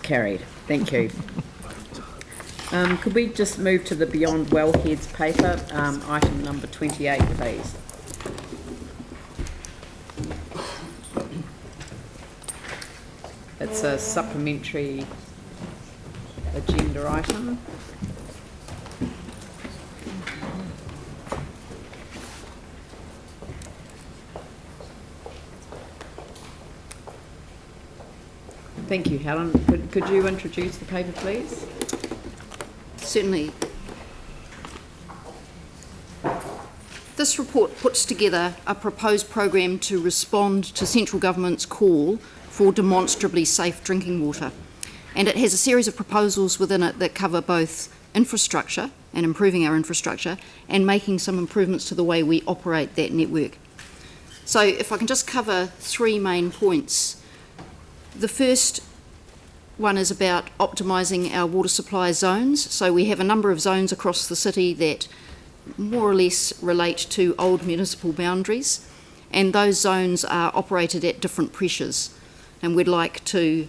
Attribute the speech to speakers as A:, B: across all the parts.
A: carried. Thank you. Could we just move to the Beyond Wellheads paper, item number 28, please? It's a supplementary agenda item. Thank you, Helen. Could you introduce the paper, please?
B: Certainly. This report puts together a proposed program to respond to central government's call for demonstrably safe drinking water. And it has a series of proposals within it that cover both infrastructure and improving our infrastructure and making some improvements to the way we operate that network. So if I can just cover three main points. The first one is about optimising our water supply zones. So we have a number of zones across the city that more or less relate to old municipal boundaries, and those zones are operated at different pressures. And we'd like to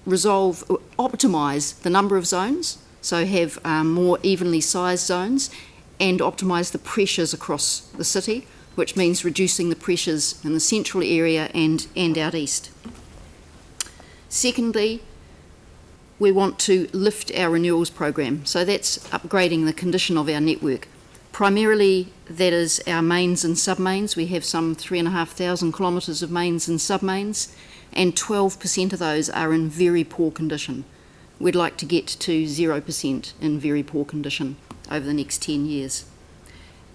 B: optimise the number of zones, so have more evenly sized zones, and optimise the pressures across the city, which means reducing the pressures in the central area and out east. Secondly, we want to lift our renewals program, so that's upgrading the condition of our network. Primarily, that is our mains and submains. We have some 3,500 kilometres of mains and submains, and 12% of those are in very poor condition. We'd like to get to 0% in very poor condition over the next 10 years.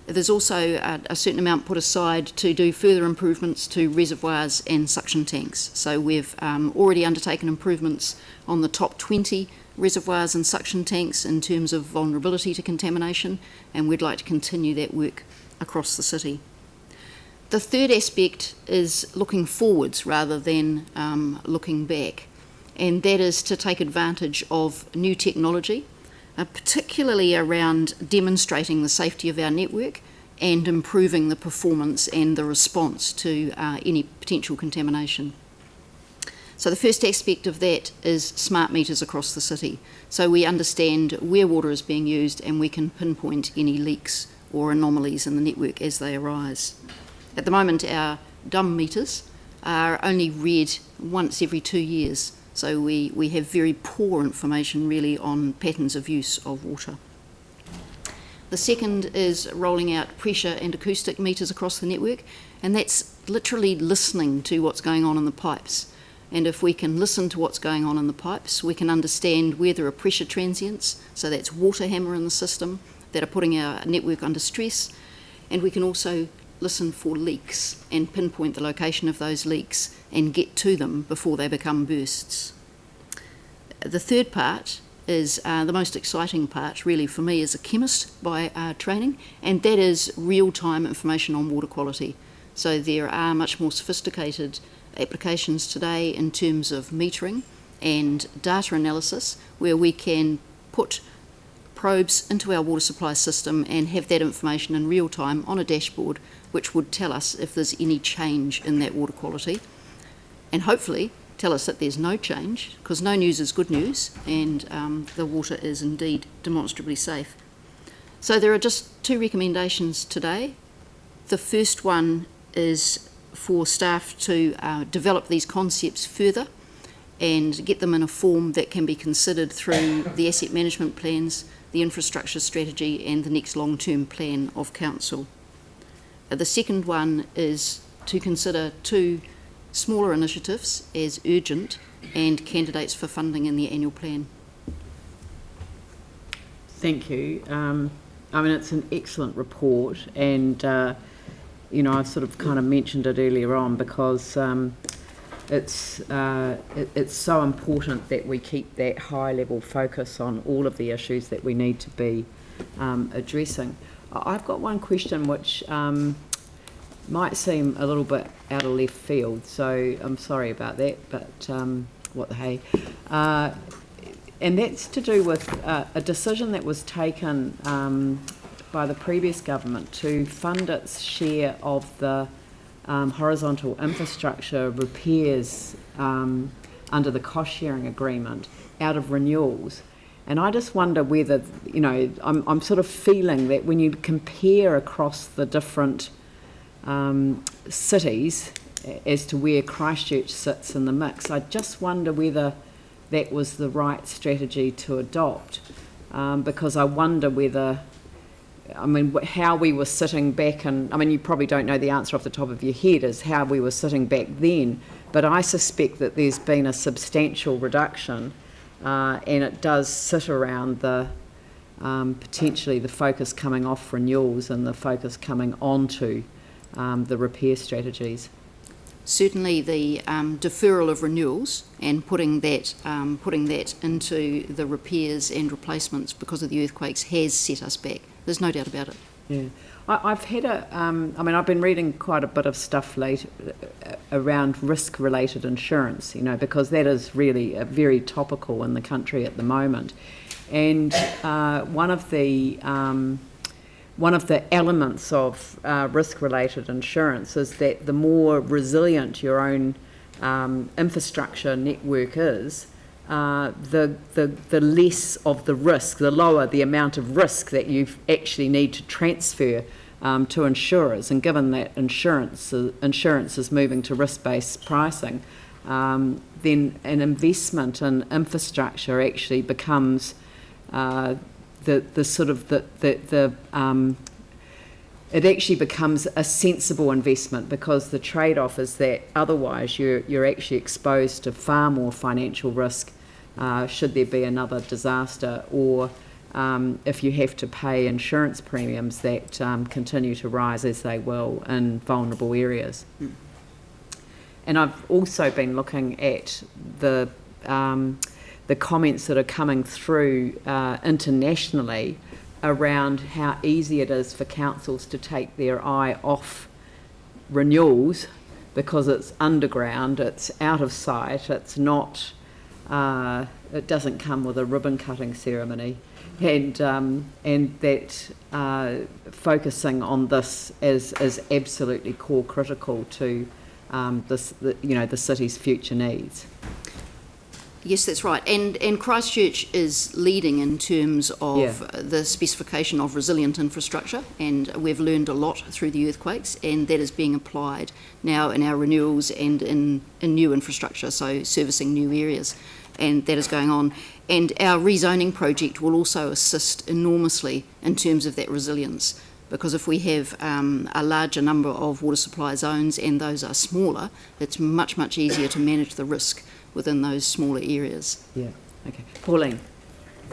B: There's also a certain amount put aside to do further improvements to reservoirs and suction tanks. So we've already undertaken improvements on the top 20 reservoirs and suction tanks in terms of vulnerability to contamination, and we'd like to continue that work across the city. The third aspect is looking forwards rather than looking back, and that is to take advantage of new technology, particularly around demonstrating the safety of our network and improving the performance and the response to any potential contamination. So the first aspect of that is smart meters across the city. So we understand where water is being used and we can pinpoint any leaks or anomalies in the network as they arise. At the moment, our dumb meters are only read once every 2 years. So we have very poor information really on patterns of use of water. The second is rolling out pressure and acoustic meters across the network, and that's literally listening to what's going on in the pipes. And if we can listen to what's going on in the pipes, we can understand where there are pressure transients, so that's water hammer in the system, that are putting our network under stress, and we can also listen for leaks and pinpoint the location of those leaks and get to them before they become bursts. The third part is the most exciting part really for me as a chemist by training, and that is real-time information on water quality. So there are much more sophisticated applications today in terms of metering and data analysis where we can put probes into our water supply system and have that information in real time on a dashboard, which would tell us if there's any change in that water quality, and hopefully tell us that there's no change, because no news is good news, and the water is indeed demonstrably safe. So there are just two recommendations today. The first one is for staff to develop these concepts further and get them in a form that can be considered through the asset management plans, the infrastructure strategy and the next long-term plan of council. The second one is to consider two smaller initiatives as urgent and candidates for funding in the annual plan.
A: Thank you. I mean, it's an excellent report, and you know, I've sort of kind of mentioned it earlier on because it's so important that we keep that high level focus on all of the issues that we need to be addressing. I've got one question which might seem a little bit out of left field, so I'm sorry about that, but what the hey. And that's to do with a decision that was taken by the previous government to fund its share of the horizontal infrastructure repairs under the cost-sharing agreement out of renewals. And I just wonder whether, you know, I'm sort of feeling that when you compare across the different cities as to where Christchurch sits in the mix, I just wonder whether that was the right strategy to adopt, because I wonder whether, I mean, how we were sitting back, and I mean, you probably don't know the answer off the top of your head as how we were sitting back then, but I suspect that there's been a substantial reduction, and it does sit around the potentially the focus coming off renewals and the focus coming onto the repair strategies.
B: Certainly the deferral of renewals and putting that into the repairs and replacements because of the earthquakes has set us back. There's no doubt about it.
A: Yeah, I've had I mean, I've been reading quite a bit of stuff around risk-related insurance, you know, because that is really very topical in the country at the moment. And one of the elements of risk-related insurance is that the more resilient your own infrastructure network is, the less of the risk, the lower the amount of risk that you actually need to transfer to insurers. And given that insurance is moving to risk-based pricing, then an investment in infrastructure actually becomes it actually becomes a sensible investment, because the trade-off is that otherwise you're actually exposed to far more financial risk should there be another disaster, or if you have to pay insurance premiums that continue to rise as they will in vulnerable areas. And I've also been looking at the comments that are coming through internationally around how easy it is for councils to take their eye off renewals because it's underground, it's out of sight, it's not, it doesn't come with a ribbon cutting ceremony, and that focusing on this is absolutely core critical to the city's future needs.
B: Yes, that's right. And Christchurch is leading in terms of the specification of resilient infrastructure, and we've learned a lot through the earthquakes, and that is being applied now in our renewals and in new infrastructure, so servicing new areas, and that is going on. And our rezoning project will also assist enormously in terms of that resilience, because if we have a larger number of water supply zones and those are smaller, it's much, much easier to manage the risk within those smaller areas.
A: Yeah, okay. Pauline.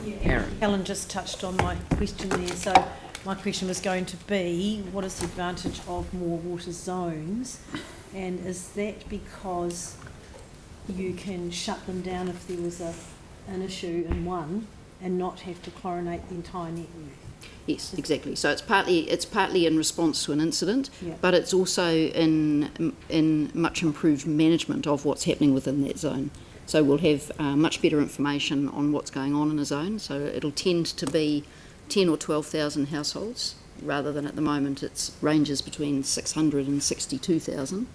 C: Yeah.
A: Aaron.
C: Helen just touched on my question there. So my question was going to be, what is the advantage of more water zones? And is that because you can shut them down if there was an issue in one and not have to chlorinate the entire network?
B: Yes, exactly. So it's partly in response to an incident, but it's also in much improved management of what's happening within that zone. So we'll have much better information on what's going on in a zone. So it'll tend to be 10 or 12,000 households, rather than at the moment it ranges between 600 and 62,000.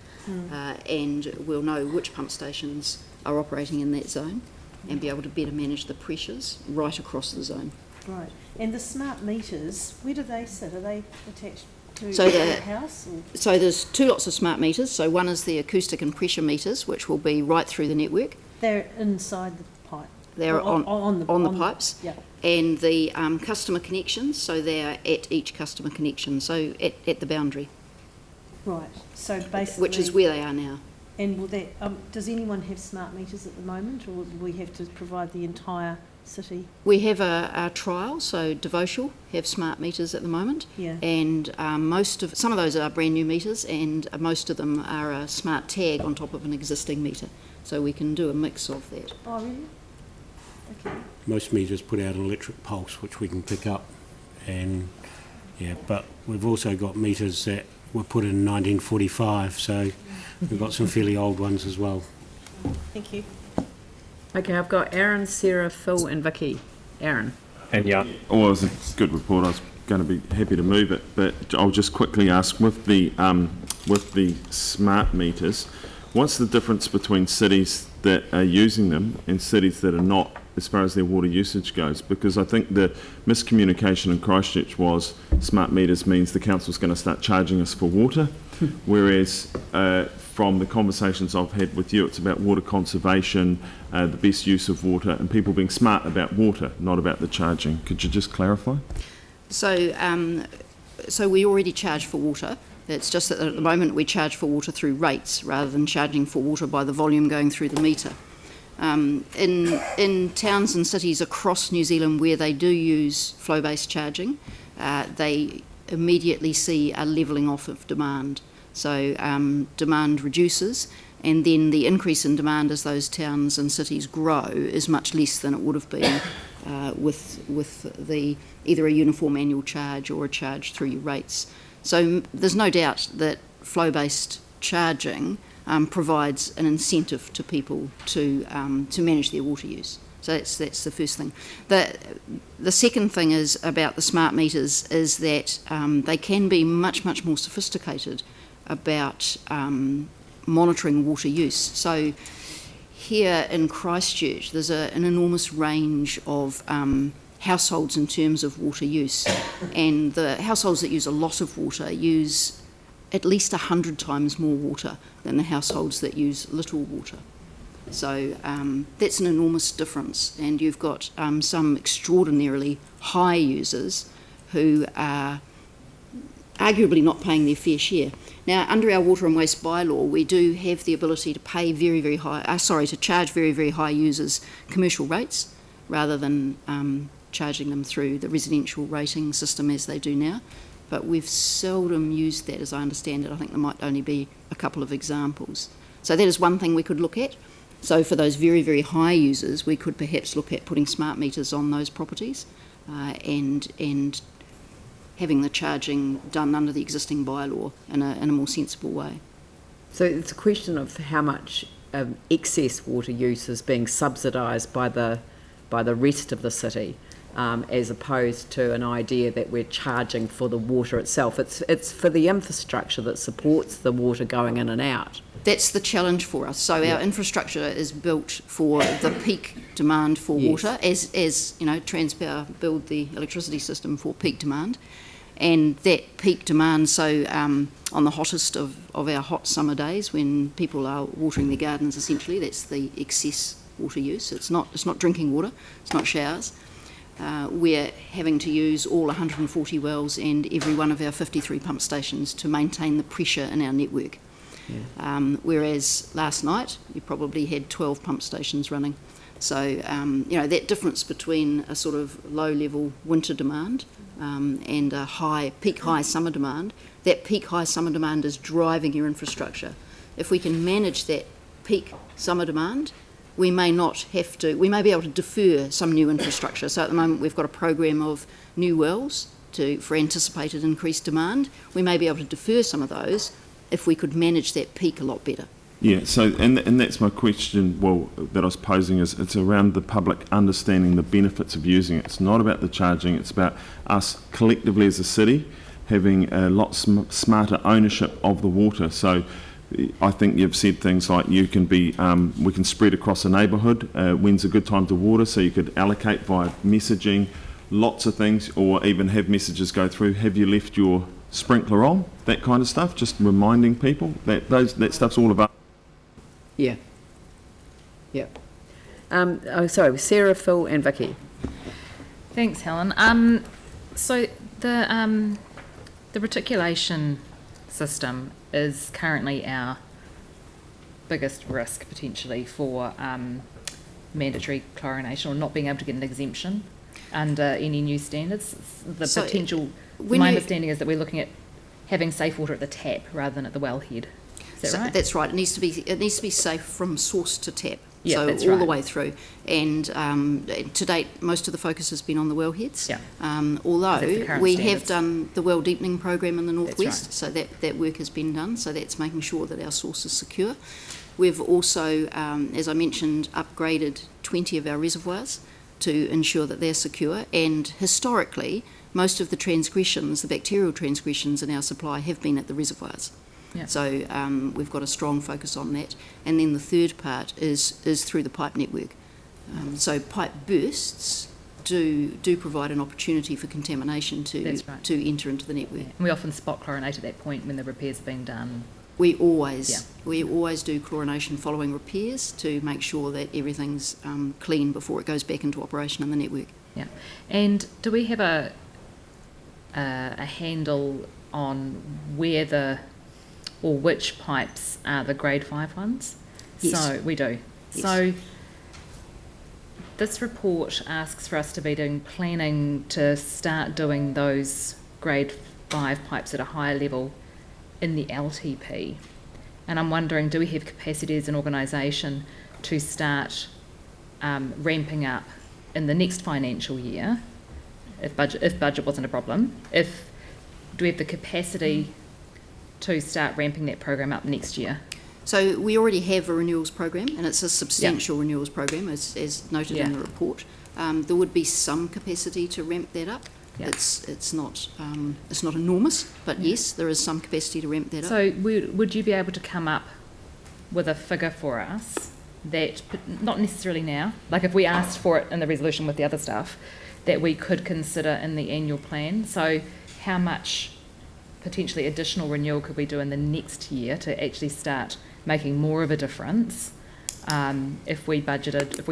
B: And we'll know which pump stations are operating in that zone and be able to better manage the pressures right across the zone.
C: Right. And the smart meters, where do they sit? Are they attached to
B: So
C: the house? Or?
B: So there's two lots of smart meters. So one is the acoustic and pressure meters, which will be right through the network.
C: They're inside the pipe.
B: They're on the pipes.
C: Yeah.
B: And the customer connections, so they're at each customer connection, so at the boundary.
C: Right. So basically,
B: which is where they are now.
C: And will that? Does anyone have smart meters at the moment, or do we have to provide the entire city?
B: We have a trial, so Devotional have smart meters at the moment, and some of those are brand new meters, and most of them are a smart tag on top of an existing meter, so we can do a mix of that.
C: Oh, really? Okay.
D: Most meters put out an electric pulse, which we can pick up, and but we've also got meters that were put in 1945, so we've got some fairly old ones as well.
C: Thank you.
A: Okay, I've got Aaron, Sarah, Phil and Vicky. Aaron.
E: And well, it was a good report. I was going to be happy to move it, but I'll just quickly ask, with the smart meters, what's the difference between cities that are using them and cities that are not, as far as their water usage goes? Because I think the miscommunication in Christchurch was smart meters means the council's going to start charging us for water, whereas from the conversations I've had with you, it's about water conservation, the best use of water, and people being smart about water, not about the charging. Could you just clarify?
B: So we already charge for water. It's just that at the moment we charge for water through rates rather than charging for water by the volume going through the meter. In towns and cities across New Zealand where they do use flow-based charging, they immediately see a levelling off of demand. So demand reduces, and then the increase in demand as those towns and cities grow is much less than it would have been with the either a uniform annual charge or a charge through your rates. So there's no doubt that flow-based charging provides an incentive to people to manage their water use. So that's the first thing. The second thing is about the smart meters is that they can be much more sophisticated about monitoring water use. So here in Christchurch, there's an enormous range of households in terms of water use, and the households that use a lot of water use at least 100 times more water than the households that use little water. So that's an enormous difference, and you've got some extraordinarily high users who are arguably not paying their fair share. Now, under our water and waste bylaw, we do have the ability to pay to charge very high users commercial rates rather than charging them through the residential rating system as they do now. But we've seldom used that, as I understand it. I think there might only be a couple of examples. So that is one thing we could look at. So for those very high users, we could perhaps look at putting smart meters on those properties and having the charging done under the existing bylaw in a more sensible way.
A: So it's a question of how much excess water use is being subsidised by the rest of the city, as opposed to an idea that we're charging for the water itself. It's for the infrastructure that supports the water going in and out.
B: That's the challenge for us. So our infrastructure is built for the peak demand for water, as you know, Transpower build the electricity system for peak demand. And that peak demand, so on the hottest of our hot summer days when people are watering their gardens, essentially, that's the excess water use. It's not drinking water, it's not showers. We're having to use all 140 wells and every one of our 53 pump stations to maintain the pressure in our network. Yeah. Whereas last night, you probably had 12 pump stations running. So, you know, that difference between a sort of low-level winter demand and a peak high summer demand, that peak high summer demand is driving your infrastructure. If we can manage that peak summer demand, we may be able to defer some new infrastructure. So at the moment we've got a program of new wells for anticipated increased demand. We may be able to defer some of those if we could manage that peak a lot better.
E: Yeah, so and that's my question, that I was posing, is it's around the public understanding the benefits of using it. It's not about the charging, it's about us collectively as a city having a lot smarter ownership of the water. So I think you've said things like we can spread across a neighbourhood, when's a good time to water, so you could allocate via messaging, lots of things, or even have messages go through, have you left your sprinkler on, that kind of stuff, just reminding people that stuff's all about.
A: Yeah. Sorry, Sarah, Phil and Vicky.
F: Thanks, Helen. So the reticulation system is currently our biggest risk potentially for mandatory chlorination or not being able to get an exemption under any new standards. My understanding is that we're looking at having safe water at the tap rather than at the wellhead. Is that right?
B: That's right. It needs to be safe from source to tap.
F: Yeah,
B: so
F: that's
B: all
F: right.
B: the way through. And to date, most of the focus has been on the wellheads.
F: Yeah.
B: Although we have done the well deepening program in the northwest,
F: right.
B: So that work has been done. So that's making sure that our source is secure. We've also, as I mentioned, upgraded 20 of our reservoirs to ensure that they're secure. And historically, most of the bacterial transgressions in our supply have been at the reservoirs.
F: Yeah.
B: So we've got a strong focus on that. And then the third part is through the pipe network. So pipe bursts do provide an opportunity for contamination
F: That's right.
B: to enter into the network.
F: And we often spot chlorinate at that point when the repairs are being done.
B: We always do chlorination following repairs to make sure that everything's clean before it goes back into operation in the network.
F: Yeah. And do we have a handle on where or which pipes are the grade 5 ones?
B: Yes.
F: So we do.
B: Yes.
F: So this report asks for us to be doing planning to start doing those grade 5 pipes at a higher level in the LTP. And I'm wondering, do we have capacity as an organisation to start ramping up in the next financial year, if budget wasn't a problem? Do we have the capacity to start ramping that program up next year?
B: So we already have a renewals program, and it's a substantial renewals program, as noted in the report. There would be some capacity to ramp that up.
F: Yeah.
B: It's not enormous, but yes, there is some capacity to ramp that up.
F: So would you be able to come up with a figure for us that, not necessarily now, like if we asked for it in the resolution with the other stuff, that we could consider in the annual plan? So how much potentially additional renewal could we do in the next year to actually start making more of a difference if we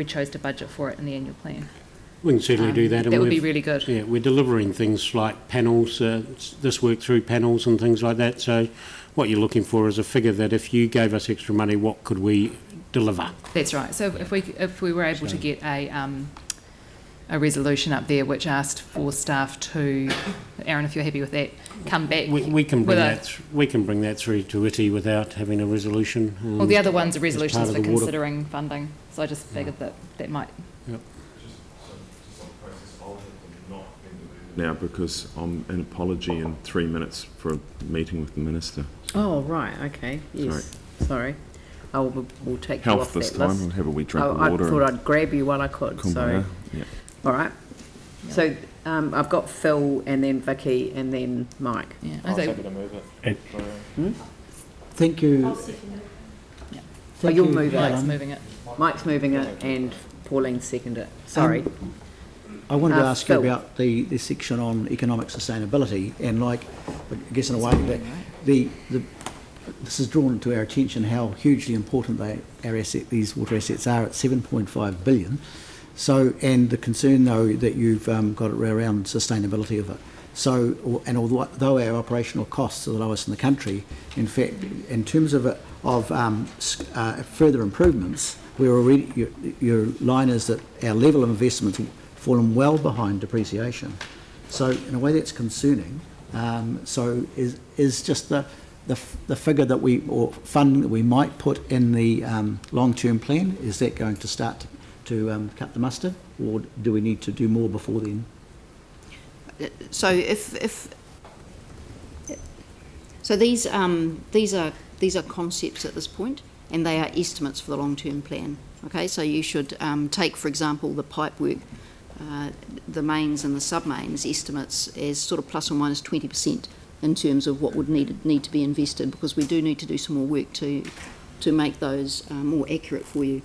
F: chose to budget for it in the annual plan?
D: We can certainly do that.
F: That would be really good.
D: Yeah, we're delivering things like panels, this work through panels and things like that. So what you're looking for is a figure that if you gave us extra money, what could we deliver?
F: That's right. So if we were able to get a resolution up there which asked for staff to, Aaron, if you're happy with that, come back.
D: We can bring that through to ITI without having a resolution.
F: Well, the other ones are resolutions for
D: water.
F: considering funding. So I just figured that might.
D: Yep.
E: Now, because I'm an apology in 3 minutes for a meeting with the Minister.
A: Oh, right, okay, yes, sorry. Oh, we'll take you
E: Health
A: off
E: this
A: that
E: time,
A: list.
E: we'll have a wee drink of
A: I
E: water.
A: thought I'd grab you while I could, sorry.
E: Yeah.
A: All right. So I've got Phil and then Vicky and then Mike.
F: Yeah.
G: I'm happy to move it.
H: Thank you.
C: I'll second it.
A: Oh, you'll move
F: Mike's
A: it.
F: moving it.
A: Mike's moving it and Pauline seconded it. Sorry.
H: I wanted to ask you
A: Phil.
H: about the section on economic sustainability, and I guess in a way that this is drawn to our attention how hugely important these water assets are at 7.5 billion. So, and the concern though that you've got around sustainability of it. So, and although our operational costs are the lowest in the country, in fact, in terms of further improvements, we're already your line is that our level of investment fallen well behind depreciation. So in a way that's concerning. So is just the figure that funding that we might put in the long-term plan, is that going to start to cut the mustard, or do we need to do more before then?
B: So so these are concepts at this point, and they are estimates for the long-term plan. Okay, so you should take, for example, the pipe work, the mains and the sub-mains estimates as sort of plus or minus 20% in terms of what would need to be invested, because we do need to do some more work to make those more accurate for you.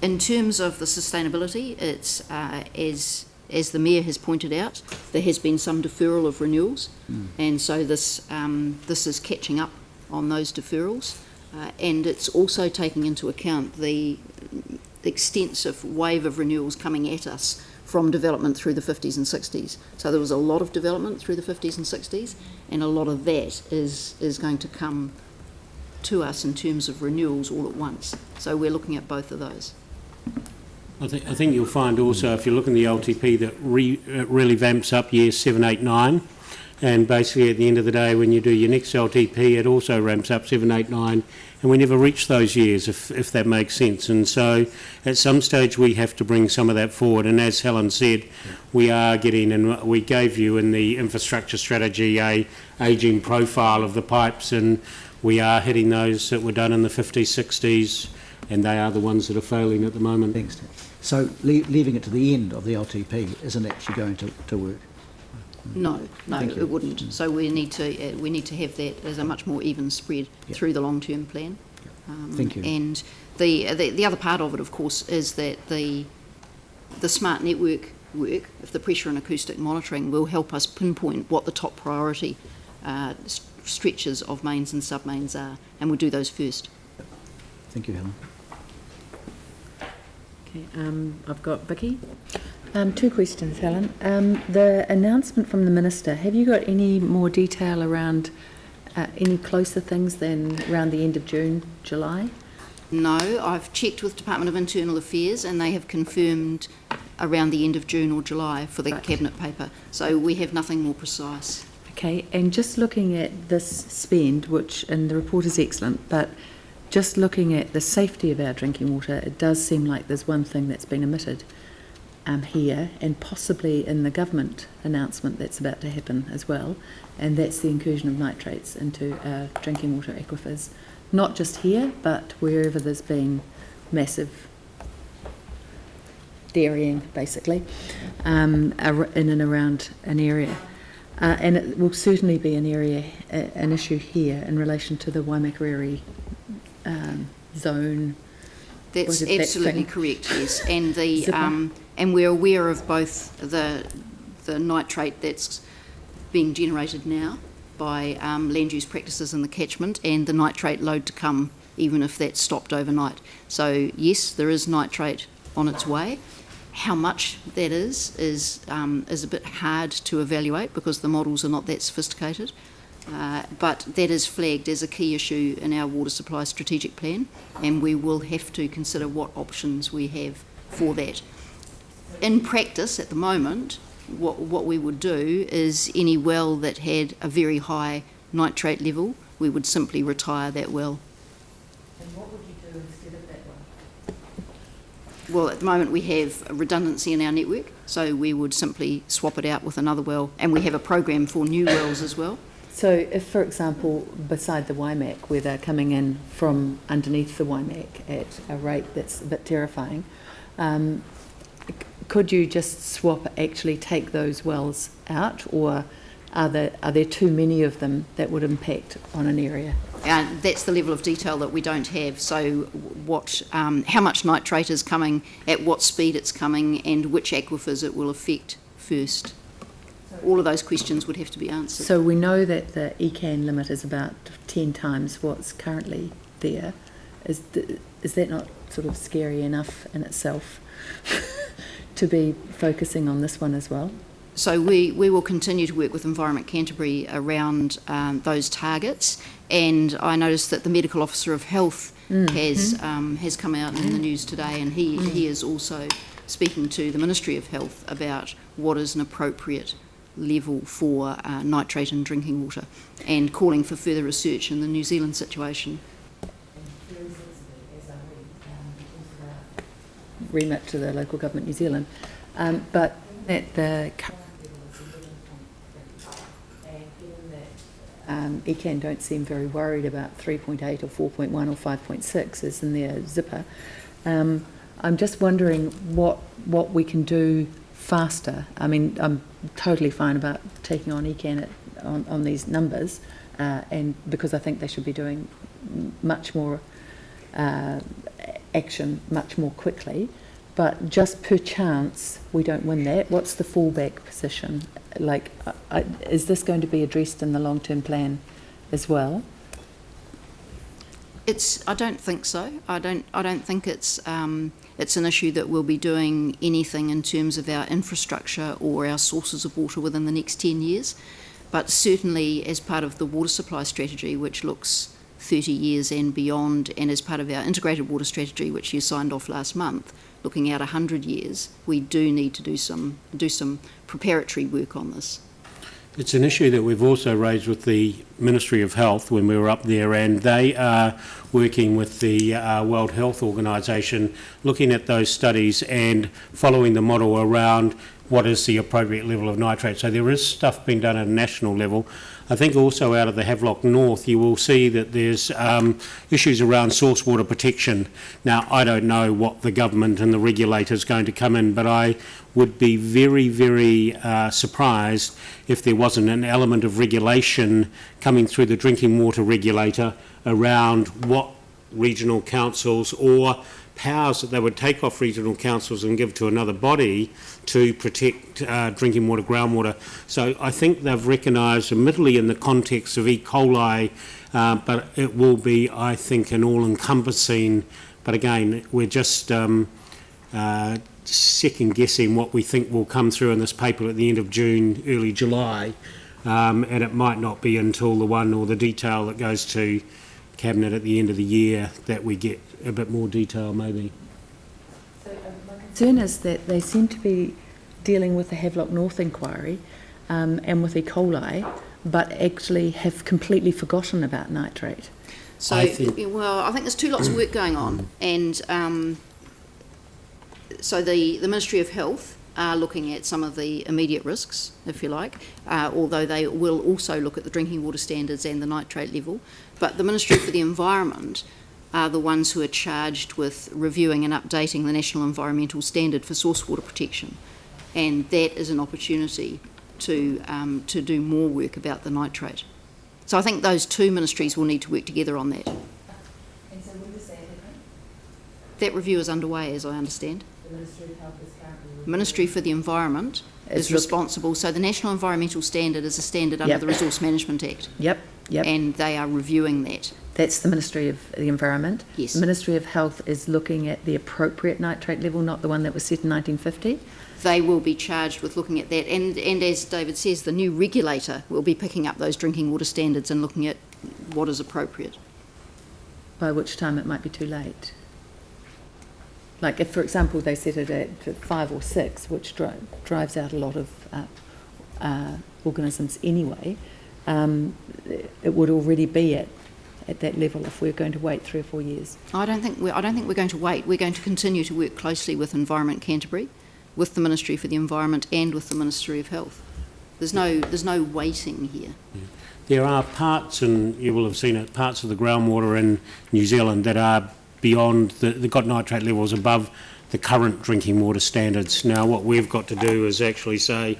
B: In terms of the sustainability, it's as the Mayor has pointed out, there has been some deferral of renewals, and so this is catching up on those deferrals, and it's also taking into account the extensive wave of renewals coming at us from development through the 50s and 60s. So there was a lot of development through the 50s and 60s, and a lot of that is going to come to us in terms of renewals all at once. So we're looking at both of those.
D: I think you'll find also, if you look in the LTP, that it really vamps up years 7, 8, 9. And basically at the end of the day, when you do your next LTP, it also ramps up 7, 8, 9. And we never reach those years, if that makes sense. And so at some stage we have to bring some of that forward. And as Helen said, we are getting, and we gave you in the infrastructure strategy a ageing profile of the pipes, and we are hitting those that were done in the 50s, 60s, and they are the ones that are failing at the moment.
H: Thanks. So leaving it to the end of the LTP isn't actually going to work.
B: No,
H: Thank you.
B: it wouldn't. So we need to have that as a much more even spread
H: Yep.
B: through the long-term plan.
H: Thank you.
B: And the other part of it, of course, is that the smart network work, if the pressure and acoustic monitoring, will help us pinpoint what the top priority stretches of mains and sub-mains are, and we'll do those first.
H: Thank you, Helen.
A: Okay, I've got Vicky.
G: Two questions, Helen. The announcement from the Minister, have you got any more detail around any closer things than around the end of June, July?
B: No, I've checked with Department of Internal Affairs and they have confirmed around the end of June or July for the
G: Right.
B: Cabinet paper. So we have nothing more precise.
G: Okay, and just looking at this spend, which, and the report is excellent, but just looking at the safety of our drinking water, it does seem like there's one thing that's been omitted here, and possibly in the government announcement that's about to happen as well, and that's the inclusion of nitrates into our drinking water aquifers. Not just here, but wherever there's been massive dairying, basically, in and around an area. And it will certainly be an issue here in relation to the Waimakariri zone.
B: That's
G: Was it that
B: absolutely
G: thing?
B: correct, yes. And the
G: Zipper?
B: and we're aware of both the nitrate that's being generated now by land use practices in the catchment and the nitrate load to come, even if that's stopped overnight. So yes, there is nitrate on its way. How much that is a bit hard to evaluate because the models are not that sophisticated. But that is flagged as a key issue in our water supply strategic plan, and we will have to consider what options we have for that. In practice, at the moment, what we would do is any well that had a very high nitrate level, we would simply retire that well.
A: And what would you do instead of that one?
B: Well, at the moment we have a redundancy in our network, so we would simply swap it out with another well, and we have a program for new wells as well.
G: So if, for example, beside the Waimak, where they're coming in from underneath the Waimak at a rate that's a bit terrifying, could you just actually take those wells out, or are there too many of them that would impact on an area?
B: That's the level of detail that we don't have. So how much nitrate is coming, at what speed it's coming, and which aquifers it will affect first. All of those questions would have to be answered.
G: So we know that the ECAN limit is about 10 times what's currently there. Is that not sort of scary enough in itself to be focusing on this one as well?
B: So we will continue to work with Environment Canterbury around those targets, and I noticed that the Medical Officer of Health has come out in the news today, and he is also speaking to the Ministry of Health about what is an appropriate level for nitrate in drinking water, and calling for further research in the New Zealand situation.
G: Remit to the local government New Zealand, but that the ECAN don't seem very worried about 3.8 or 4.1 or 5.6 as in their zipper. I'm just wondering what we can do faster. I mean, I'm totally fine about taking on ECAN on these numbers, and because I think they should be doing much more action much more quickly. But just per chance we don't win that, what's the fallback position? Like, is this going to be addressed in the long-term plan as well?
B: I don't think so. I don't think it's an issue that we'll be doing anything in terms of our infrastructure or our sources of water within the next 10 years. But certainly as part of the water supply strategy, which looks 30 years and beyond, and as part of our integrated water strategy, which you signed off last month, looking out 100 years, we do need to do some preparatory work on this.
D: It's an issue that we've also raised with the Ministry of Health when we were up there, and they are working with the World Health Organization, looking at those studies and following the model around what is the appropriate level of nitrate. So there is stuff being done at a national level. I think also out of the Havelock North, you will see that there's issues around source water protection. Now, I don't know what the government and the regulator is going to come in, but I would be very, very surprised if there wasn't an element of regulation coming through the drinking water regulator around what regional councils or powers that they would take off regional councils and give to another body to protect drinking water, groundwater. So I think they've recognised, admittedly in the context of E. coli, but it will be, I think, an all-encompassing, but again, we're just second-guessing what we think will come through in this paper at the end of June, early July, and it might not be until the one or the detail that goes to Cabinet at the end of the year that we get a bit more detail maybe.
G: My concern is that they seem to be dealing with the Havelock North inquiry and with E. coli, but actually have completely forgotten about nitrate.
B: So, I think there's two lots of work going on, and so the Ministry of Health are looking at some of the immediate risks, if you like, although they will also look at the drinking water standards and the nitrate level. But the Ministry for the Environment are the ones who are charged with reviewing and updating the National Environmental Standard for source water protection. And that is an opportunity to do more work about the nitrate. So I think those two ministries will need to work together on that.
G: And so when does that happen?
B: That review is underway, as I understand.
G: The Ministry of Health is currently...
B: Ministry for the Environment is responsible. So the National Environmental Standard is a standard under the Resource Management Act.
G: Yep.
B: And they are reviewing that.
G: That's the Ministry of the Environment.
B: Yes.
G: The Ministry of Health is looking at the appropriate nitrate level, not the one that was set in 1950.
B: They will be charged with looking at that. And as David says, the new regulator will be picking up those drinking water standards and looking at what is appropriate.
G: By which time it might be too late. Like if, for example, they set it at 5 or 6, which drives out a lot of organisms anyway, it would already be at that level if we're going to wait 3 or 4 years.
B: I don't think we're going to wait. We're going to continue to work closely with Environment Canterbury, with the Ministry for the Environment and with the Ministry of Health. There's no waiting here.
D: Yeah. There are parts, and you will have seen it, parts of the groundwater in New Zealand that are beyond, they've got nitrate levels above the current drinking water standards. Now what we've got to do is actually say,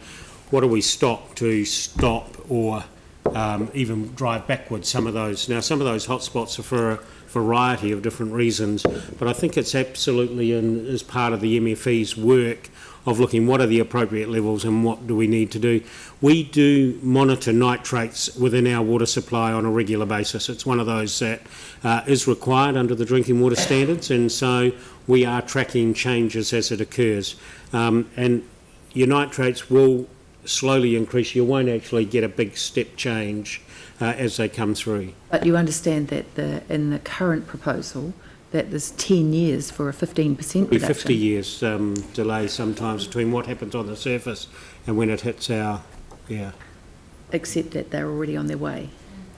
D: what do we stop or even drive backwards some of those. Now some of those hotspots are for a variety of different reasons, but I think it's absolutely as part of the MFE's work of looking what are the appropriate levels and what do we need to do. We do monitor nitrates within our water supply on a regular basis. It's one of those that is required under the drinking water standards, and so we are tracking changes as it occurs. And your nitrates will slowly increase. You won't actually get a big step change as they come through.
G: But you understand that in the current proposal that there's 10 years for a 15% reduction.
D: 50 years delay sometimes between what happens on the surface and when it hits our,
G: Except that they're already on their way.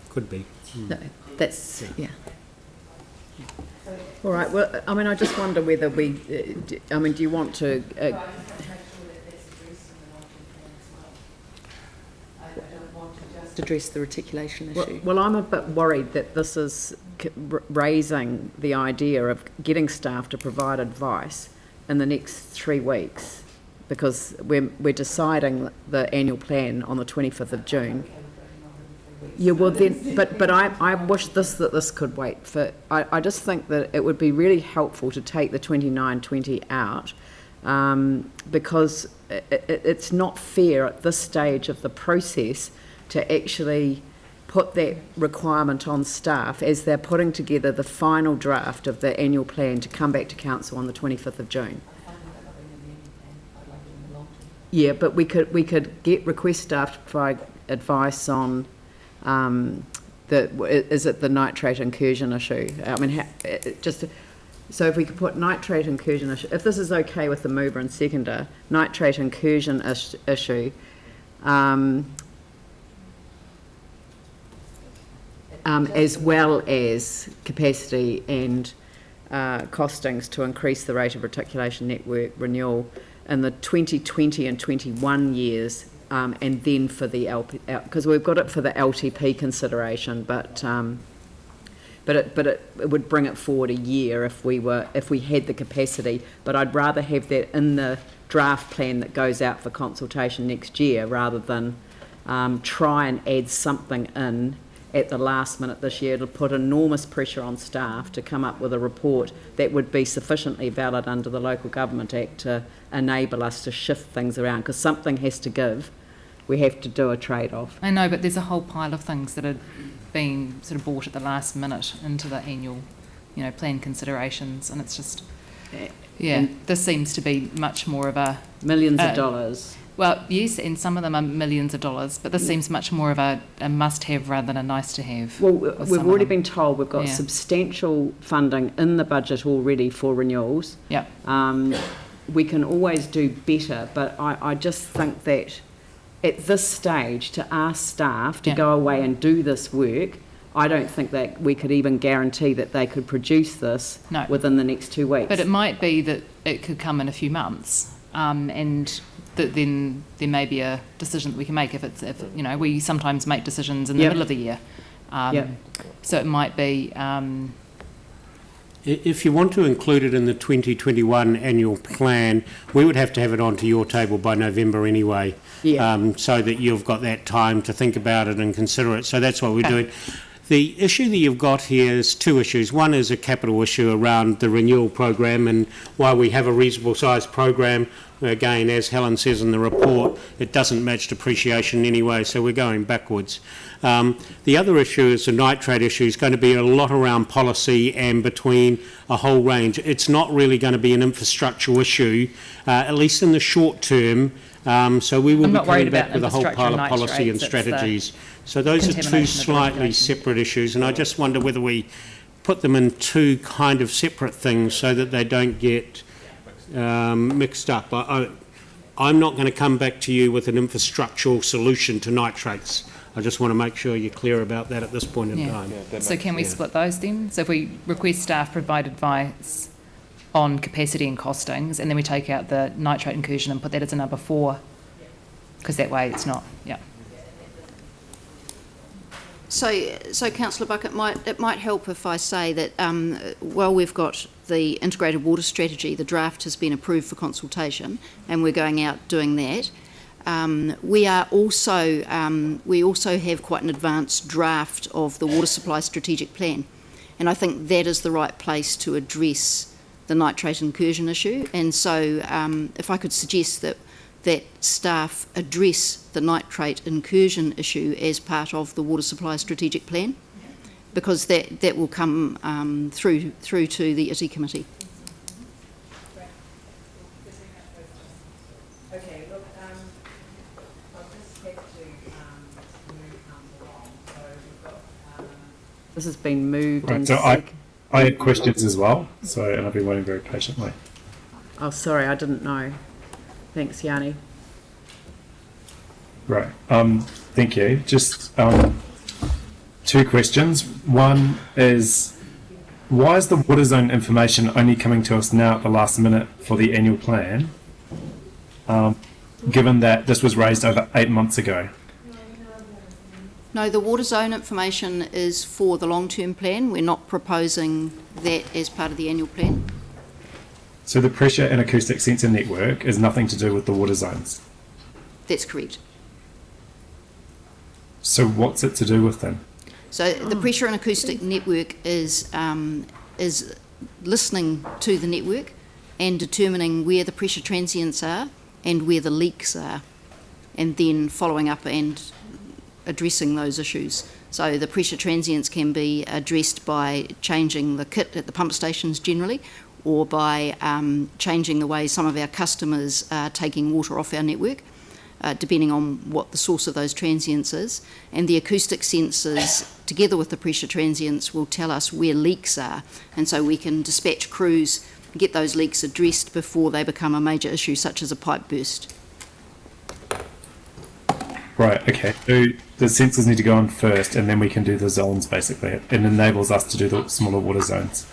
D: Could be.
G: No, that's, yeah.
A: All right, well, I mean, I just wonder whether do you want to...
G: address the reticulation issue.
A: Well, I'm a bit worried that this is raising the idea of getting staff to provide advice in the next 3 weeks, because we're deciding the annual plan on the 25th of June. Yeah, well then, but I wish that this could wait for. I just think that it would be really helpful to take the 29-20 out, because it's not fair at this stage of the process to actually put that requirement on staff as they're putting together the final draft of the annual plan to come back to council on the 25th of June. Yeah, but we could request staff to provide advice on is it the nitrate incursion issue? I mean, so if we could put nitrate incursion issue, if this is okay with the mover and seconder, nitrate incursion issue. As well as capacity and costings to increase the rate of reticulation network renewal in the 2020 and 21 years, and then for the LP, because we've got it for the LTP consideration, but it would bring it forward a year if we had the capacity. But I'd rather have that in the draft plan that goes out for consultation next year, rather than try and add something in at the last minute this year. It'll put enormous pressure on staff to come up with a report that would be sufficiently valid under the Local Government Act to enable us to shift things around, because something has to give. We have to do a trade-off.
F: I know, but there's a whole pile of things that are being sort of brought at the last minute into the annual, plan considerations, and it's just, this seems to be much more of a...
A: Millions of dollars.
F: Well, yes, and some of them are millions of dollars, but this seems much more of a must-have rather than a nice-to-have.
A: Well, we've already been told we've got substantial funding in the budget already for renewals.
F: Yeah.
A: We can always do better, but I just think that at this stage, to ask staff to go away and do this work, I don't think that we could even guarantee that they could produce this within the next 2 weeks.
F: But it might be that it could come in a few months, and that then there may be a decision that we can make if we sometimes make decisions in the middle of the year. So it might be...
D: If you want to include it in the 2021 annual plan, we would have to have it onto your table by November anyway, so that you've got that time to think about it and consider it. So that's what we're doing. The issue that you've got here is two issues. One is a capital issue around the renewal program, and while we have a reasonable sized program, again, as Helen says in the report, it doesn't match depreciation anyway, so we're going backwards. The other issue is the nitrate issue. Is going to be a lot around policy and between a whole range. It's not really going to be an infrastructural issue, at least in the short term. So we will be coming back with a whole pile of policy and strategies. So those are two slightly separate issues, and I just wonder whether we put them in two kind of separate things so that they don't get mixed up. I'm not going to come back to you with an infrastructural solution to nitrates. I just want to make sure you're clear about that at this point in time.
F: So can we split those then? So if we request staff provide advice on capacity and costings, and then we take out the nitrate incursion and put that as a number 4, because that way it's not,
B: So Councillor Buck, it might help if I say that while we've got the integrated water strategy, the draft has been approved for consultation, and we're going out doing that. We also have quite an advanced draft of the water supply strategic plan, and I think that is the right place to address the nitrate incursion issue. And so if I could suggest that staff address the nitrate incursion issue as part of the water supply strategic plan, because that will come through to the ITI committee.
A: Okay, look, I'll just have to move along. So we've got, this has been moved.
I: Right,
A: and
I: so I had questions as well, and I've been waiting very patiently.
A: Oh, sorry, I didn't know. Thanks, Yanni.
I: Right, thank you. Just two questions. One is, why is the water zone information only coming to us now at the last minute for the annual plan, given that this was raised over 8 months ago?
B: No, the water zone information is for the long-term plan. We're not proposing that as part of the annual plan.
I: So the pressure and acoustic sensor network is nothing to do with the water zones?
B: That's correct.
I: So what's it to do with then?
B: So the pressure and acoustic network is listening to the network and determining where the pressure transients are and where the leaks are, and then following up and addressing those issues. So the pressure transients can be addressed by changing the kit at the pump stations generally, or by changing the way some of our customers are taking water off our network, depending on what the source of those transients is. And the acoustic sensors, together with the pressure transients, will tell us where leaks are, and so we can dispatch crews, get those leaks addressed before they become a major issue, such as a pipe burst.
I: Right, okay. So the sensors need to go on first, and then we can do the zones, basically. It enables us to do the smaller water zones.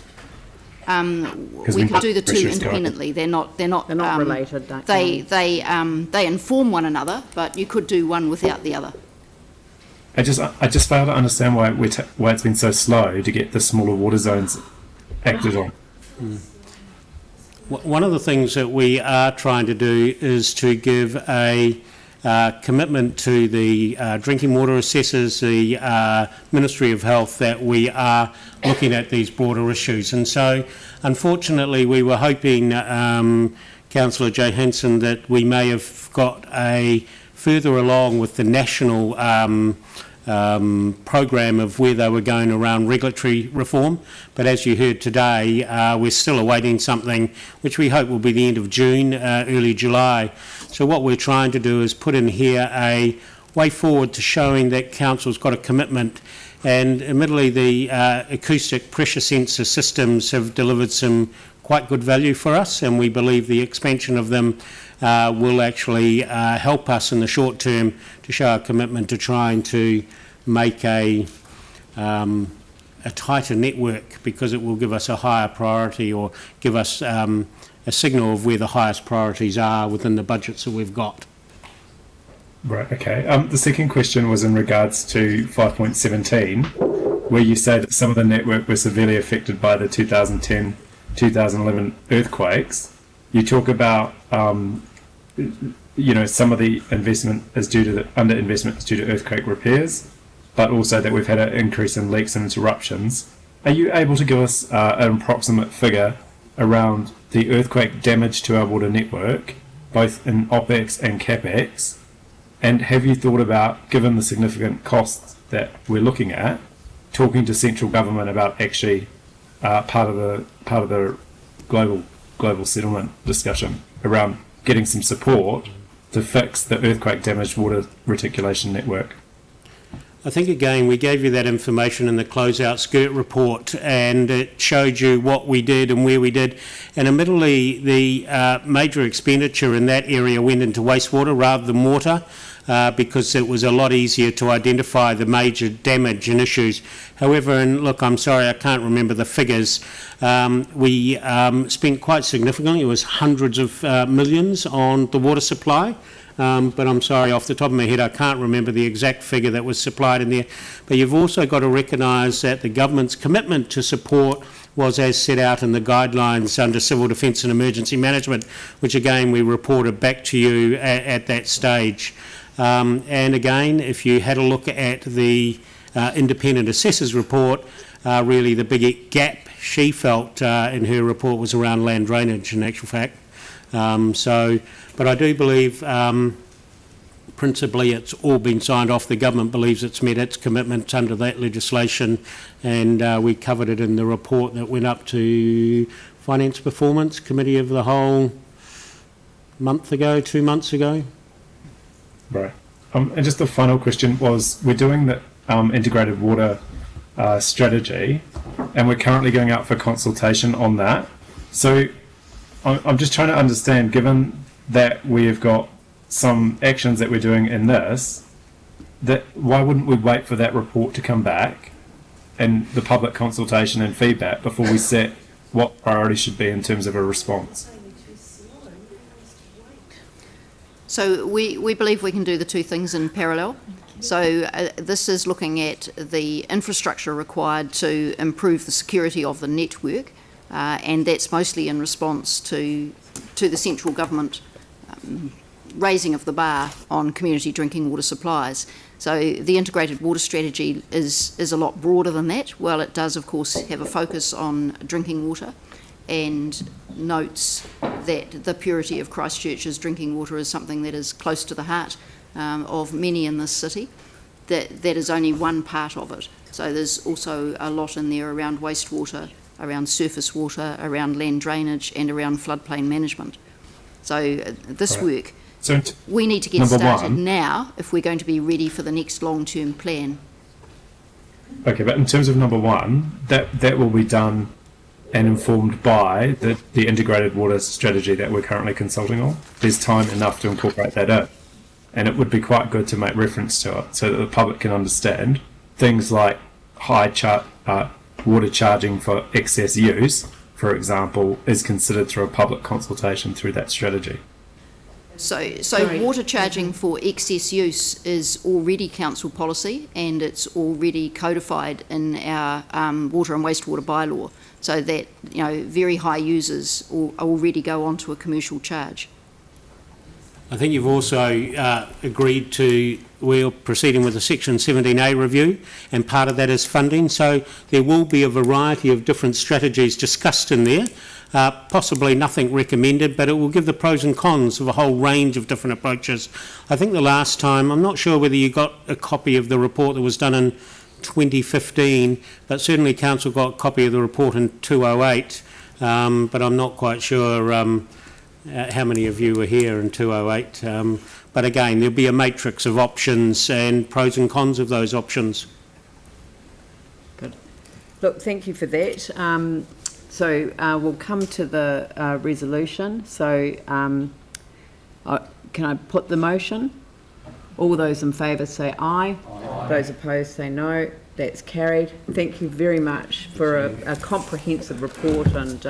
B: we could do the two
I: pressures
B: independently. They're not
A: related, don't
B: they inform one another, but you could do one without the other.
I: I just fail to understand why it's been so slow to get the smaller water zones acted on.
D: One of the things that we are trying to do is to give a commitment to the drinking water assessors, the Ministry of Health, that we are looking at these broader issues. And so, unfortunately, we were hoping, Councillor Johansson, that we may have got a further along with the national program of where they were going around regulatory reform. But as you heard today, we're still awaiting something which we hope will be the end of June, early July. So what we're trying to do is put in here a way forward to showing that council's got a commitment. And admittedly, the acoustic pressure sensor systems have delivered some quite good value for us, and we believe the expansion of them will actually help us in the short term to show our commitment to trying to make a tighter network, because it will give us a higher priority, or give us a signal of where the highest priorities are within the budgets that we've got.
I: Right, okay. The second question was in regards to 5.17, where you say that some of the network was severely affected by the 2010-2011 earthquakes. You talk about, some of the investment is due to underinvestment is due to earthquake repairs, but also that we've had an increase in leaks and interruptions. Are you able to give us an approximate figure around the earthquake damage to our water network, both in OPEX and CAPEX? And have you thought about, given the significant costs that we're looking at, talking to central government about actually part of the global settlement discussion around getting some support to fix the earthquake damaged water reticulation network?
D: I think, again, we gave you that information in the closeout skirt report, and it showed you what we did and where we did. And admittedly, the major expenditure in that area went into wastewater rather than water, because it was a lot easier to identify the major damage and issues. However, and look, I'm sorry, I can't remember the figures, we spent quite significantly, it was hundreds of millions on the water supply. But I'm sorry, off the top of my head, I can't remember the exact figure that was supplied in there. But you've also got to recognise that the government's commitment to support was as set out in the guidelines under Civil Defence and Emergency Management, which again we reported back to you at that stage. And again, if you had a look at the independent assessor's report, really the big gap she felt in her report was around land drainage, in actual fact. But I do believe principally it's all been signed off. The government believes it's met its commitments under that legislation, and we covered it in the report that went up to Finance Performance Committee of the Whole 2 months ago.
I: Right. And just the final question was, we're doing the integrated water strategy, and we're currently going out for consultation on that. So I'm just trying to understand, given that we have got some actions that we're doing in this, that why wouldn't we wait for that report to come back and the public consultation and feedback before we set what priorities should be in terms of a response?
B: So we believe we can do the two things in parallel. So this is looking at the infrastructure required to improve the security of the network, and that's mostly in response to the central government raising of the bar on community drinking water supplies. So the integrated water strategy is a lot broader than that. While it does, of course, have a focus on drinking water and notes that the purity of Christchurch's drinking water is something that is close to the heart of many in this city, that is only one part of it. So there's also a lot in there around wastewater, around surface water, around land drainage, and around floodplain management. So this work,
I: so
B: we need to get started now if we're going to be ready for the next long-term plan.
I: Okay, but in terms of number one, that will be done and informed by the integrated water strategy that we're currently consulting on. There's time enough to incorporate that in. And it would be quite good to make reference to it so that the public can understand things like high water charging for excess use for example, is considered through a public consultation through that strategy?
B: So
A: Sorry.
B: water charging for excess use is already council policy, and it's already codified in our water and wastewater bylaw, so that, you know, very high users already go onto a commercial charge.
D: I think you've also agreed to, we're proceeding with the Section 17A review, and part of that is funding, so there will be a variety of different strategies discussed in there, possibly nothing recommended, but it will give the pros and cons of a whole range of different approaches. I think the last time, I'm not sure whether you got a copy of the report that was done in 2015, but certainly Council got a copy of the report in 208, but I'm not quite sure how many of you were here in 208, but again, there'll be a matrix of options and pros and cons of those options.
A: Good. Look, thank you for that. So we'll come to the resolution. So can I put the motion? All those in favour say aye. Aye. Those opposed say no. That's carried. Thank you very much for a comprehensive report, and